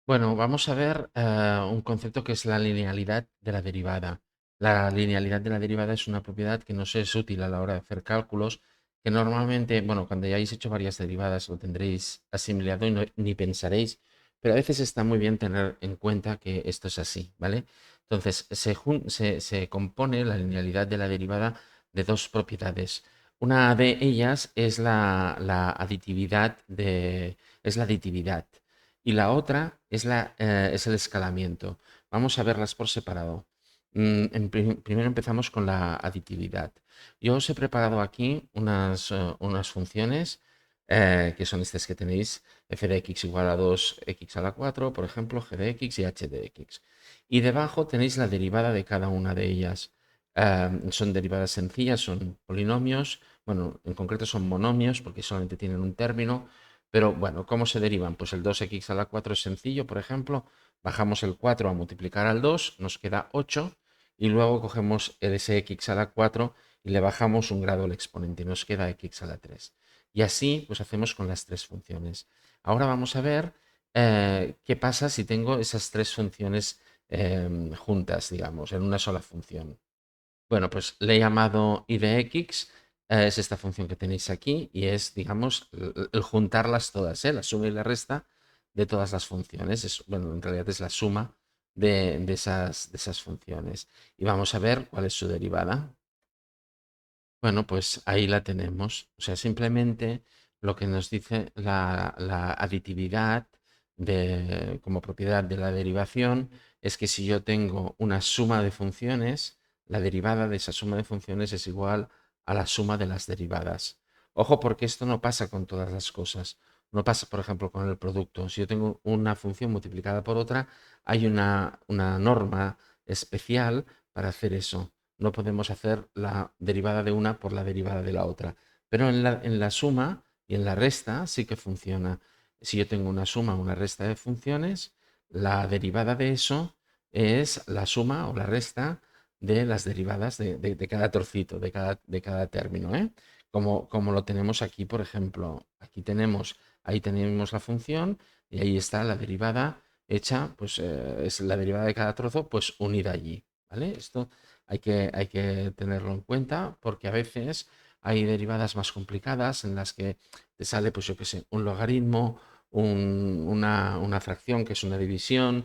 Bueno, vamos a ver un concepto que es la linealidad de la derivada. La linealidad de la derivada es una propiedad que nos es útil a la hora de hacer cálculos, que normalmente, bueno, cuando ya hayáis hecho varias derivadas lo tendréis asimilado y ni pensaréis, pero a veces está muy bien tener en cuenta que esto es así, ¿vale? Entonces, se compone la linealidad de la derivada de dos propiedades. Una de ellas es la aditividad es la aditividad y la otra es el escalamiento. Vamos a verlas por separado. Primero empezamos con la aditividad. Yo os he preparado aquí unas funciones que son estas que tenéis, f de x igual a 2x a la 4, por ejemplo, g de x y h de x. Y debajo tenéis la derivada de cada una de ellas. Son derivadas sencillas, son polinomios, bueno, en concreto son monomios porque solamente tienen un término, pero bueno, ¿cómo se derivan? Pues el 2x a la 4 es sencillo, por ejemplo, bajamos el 4 a multiplicar al 2, nos queda 8, y luego cogemos ese x a la 4 y le bajamos un grado al exponente, y nos queda x a la 3. Y así pues hacemos con las tres funciones. Ahora vamos a ver qué pasa si tengo esas tres funciones juntas, digamos, en una sola función. Bueno, pues le he llamado I de x, es esta función que tenéis aquí y es, digamos, el juntarlas todas, la suma y la resta de todas las funciones. Bueno, en realidad es la suma de esas funciones. Y vamos a ver cuál es su derivada. Bueno, pues ahí la tenemos. O sea, simplemente lo que nos dice la aditividad como propiedad de la derivación es que si yo tengo una suma de funciones, la derivada de esa suma de funciones es igual a la suma de las derivadas. Ojo, porque esto no pasa con todas las cosas. No pasa, por ejemplo, con el producto. Si yo tengo una función multiplicada por otra, hay una norma especial para hacer eso. No podemos hacer la derivada de una por la derivada de la otra. Pero en la suma y en la resta sí que funciona. Si yo tengo una suma o una resta de funciones, la derivada de eso es la suma o la resta de las derivadas de cada trocito, de cada término, ¿eh? Como lo tenemos aquí, por ejemplo. Ahí tenemos la función y ahí está la derivada hecha, pues es la derivada de cada trozo, pues unida allí, ¿vale? Esto hay que tenerlo en cuenta porque a veces hay derivadas más complicadas en las que te sale, pues yo qué sé, un logaritmo, una fracción que es una división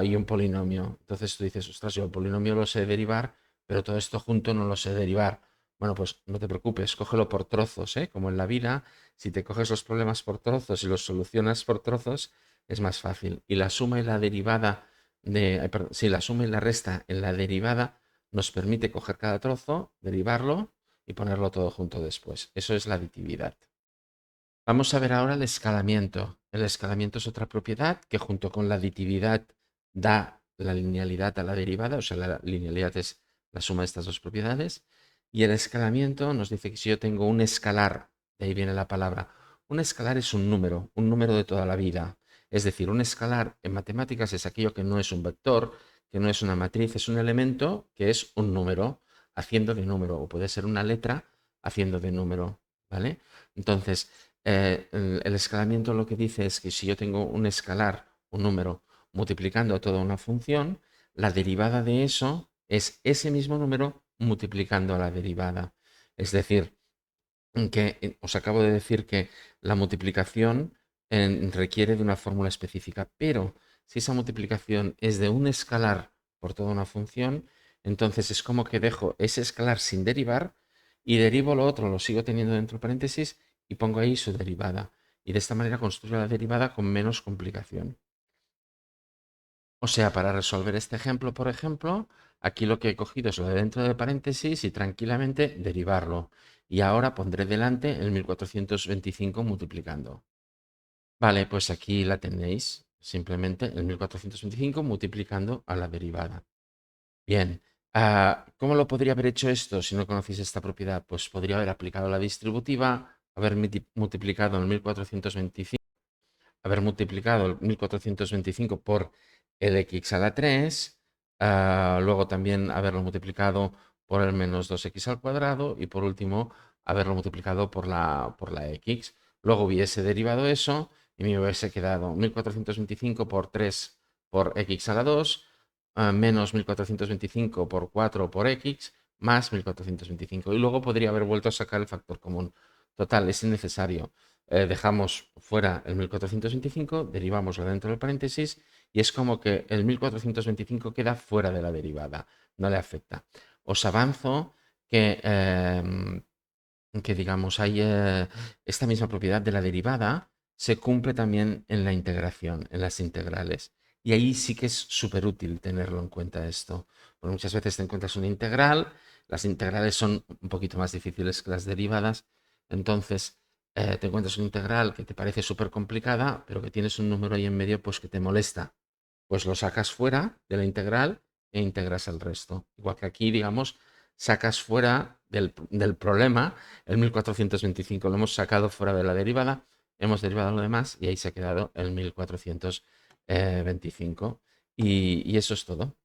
y un polinomio. Entonces tú dices, ostras, yo el polinomio lo sé derivar, pero todo esto junto no lo sé derivar. Bueno, pues no te preocupes, cógelo por trozos, ¿eh? Como en la vida, si te coges los problemas por trozos y los solucionas por trozos, es más fácil. Y la suma y la derivada perdón, sí, la suma y la resta en la derivada nos permite coger cada trozo, derivarlo y ponerlo todo junto después. Eso es la aditividad. Vamos a ver ahora el escalamiento. El escalamiento es otra propiedad que junto con la aditividad da la linealidad a la derivada, o sea, la linealidad es la suma de estas dos propiedades. Y el escalamiento nos dice que si yo tengo un escalar, de ahí viene la palabra, un escalar es un número de toda la vida. Es decir, un escalar en matemáticas es aquello que no es un vector, que no es una matriz, es un elemento que es un número, haciendo de número, o puede ser una letra haciendo de número, ¿vale? Entonces, el escalamiento lo que dice es que si yo tengo un escalar, un número, multiplicando toda una función, la derivada de eso es ese mismo número multiplicando a la derivada. Es decir, que os acabo de decir que la multiplicación requiere de una fórmula específica, pero si esa multiplicación es de un escalar por toda una función, entonces es como que dejo ese escalar sin derivar y derivo lo otro, lo sigo teniendo dentro de paréntesis y pongo ahí su derivada. Y de esta manera construyo la derivada con menos complicación. O sea, para resolver este ejemplo, por ejemplo, aquí lo que he cogido es lo de dentro de paréntesis y tranquilamente derivarlo. Y ahora pondré delante el 1425 multiplicando. Vale, pues aquí la tenéis. Simplemente el 1425 multiplicando a la derivada. Bien. ¿Cómo lo podría haber hecho esto si no conocéis esta propiedad? Pues podría haber aplicado la distributiva, haber multiplicado el 1425, haber multiplicado el 1425 por el x a la 3, luego también haberlo multiplicado por el menos 2x al cuadrado y por último haberlo multiplicado por la x. Luego hubiese derivado eso y me hubiese quedado 1425 por 3 por x a la 2, menos 1425 por 4 por x, más 1425. Y luego podría haber vuelto a sacar el factor común. Total, es innecesario. Dejamos fuera el 1425, derivamoslo dentro del paréntesis y es como que el 1425 queda fuera de la derivada, no le afecta. Os avanzo que digamos, hay esta misma propiedad de la derivada se cumple también en la integración, en las integrales. Y ahí sí que es súper útil tenerlo en cuenta esto. Porque muchas veces te encuentras una integral, las integrales son un poquito más difíciles que las derivadas, entonces te encuentras una integral que te parece súper complicada, pero que tienes un número ahí en medio pues que te molesta. Pues lo sacas fuera de la integral e integras el resto. Igual que aquí, digamos, sacas fuera del problema el 1425, lo hemos sacado fuera de la derivada, hemos derivado lo demás y ahí se ha quedado el 1425. Y eso es todo.